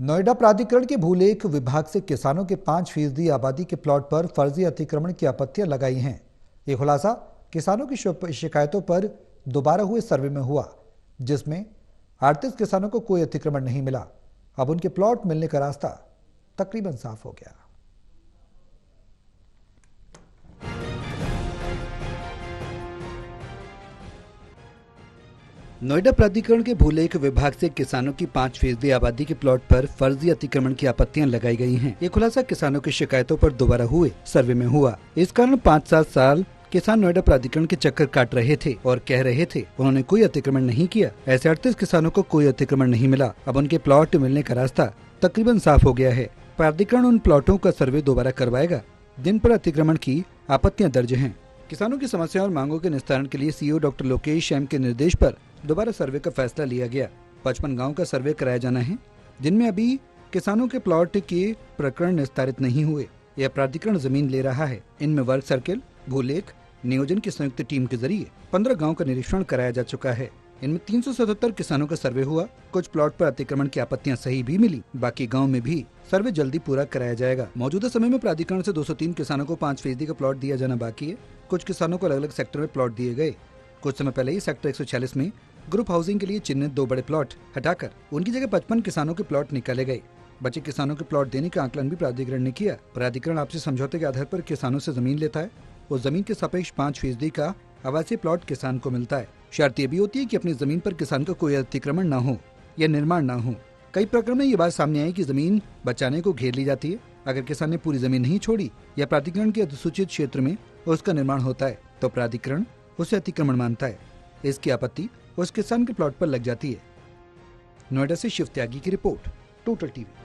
नोएडा प्राधिकरण के भूलेख विभाग से किसानों के 5% आबादी के प्लॉट पर फर्जी अतिक्रमण की आपत्तियां लगाई हैं। ये खुलासा किसानों की शिकायतों पर दोबारा हुए सर्वे में हुआ, जिसमें 38 किसानों को कोई अतिक्रमण नहीं मिला। अब उनके प्लॉट मिलने का रास्ता तकरीबन साफ हो गया। नोएडा प्राधिकरण के भूलेख विभाग से किसानों की 5% आबादी के प्लॉट पर फर्जी अतिक्रमण की आपत्तियां लगाई गई हैं। ये खुलासा किसानों की शिकायतों पर दोबारा हुए सर्वे में हुआ। इस कारण 5-7 साल किसान नोएडा प्राधिकरण के चक्कर काट रहे थे और कह रहे थे उन्होंने कोई अतिक्रमण नहीं किया। ऐसे 38 किसानों को कोई अतिक्रमण नहीं मिला। अब उनके प्लॉट मिलने का रास्ता तकरीबन साफ हो गया है। प्राधिकरण उन प्लॉटों का सर्वे दोबारा करवाएगा जिन पर अतिक्रमण की आपत्तियां दर्ज हैं। किसानों की समस्याओं और मांगों के निस्तारण के लिए सीईओ डॉक्टर लोकेश एम के निर्देश पर दोबारा सर्वे का फैसला लिया गया। 55 गांव का सर्वे कराया जाना है, जिनमें अभी किसानों के प्लॉट के प्रकरण निस्तारित नहीं हुए। यह प्राधिकरण जमीन ले रहा है। इनमें वर्क सर्किल, भूलेख, नियोजन की संयुक्त टीम के जरिए 15 गाँव का निरीक्षण कराया जा चुका है। इनमें 377 किसानों का सर्वे हुआ। कुछ प्लॉट पर अतिक्रमण की आपत्तियां सही भी मिली। बाकी गाँव में भी सर्वे जल्दी पूरा कराया जाएगा। मौजूदा समय में प्राधिकरण से 203 किसानों को 5% का प्लॉट दिया जाना बाकी है। कुछ किसानों को अलग अलग सेक्टर में प्लॉट दिए गए। कुछ समय पहले ही सेक्टर 146 में ग्रुप हाउसिंग के लिए चिन्हित 2 बड़े प्लॉट हटाकर उनकी जगह 55 किसानों के प्लॉट निकाले गए। बचे किसानों के प्लॉट देने का आकलन भी प्राधिकरण ने किया। प्राधिकरण आपसी समझौते के आधार पर किसानों से जमीन लेता है। उस जमीन के सापेक्ष 5% का आवासीय प्लॉट किसान को मिलता है। शर्त यह भी होती है कि अपनी जमीन पर किसान का कोई अतिक्रमण न हो या निर्माण न हो। कई प्रकरण में ये बात सामने आई कि जमीन बचाने को घेर ली जाती है। अगर किसान ने पूरी जमीन नहीं छोड़ी या प्राधिकरण के अधिसूचित क्षेत्र में उसका निर्माण होता है तो प्राधिकरण उसे अतिक्रमण मानता है। इसकी आपत्ति उस किसान के प्लॉट पर लग जाती है। नोएडा से शिव त्यागी की रिपोर्ट, टोटल टीवी।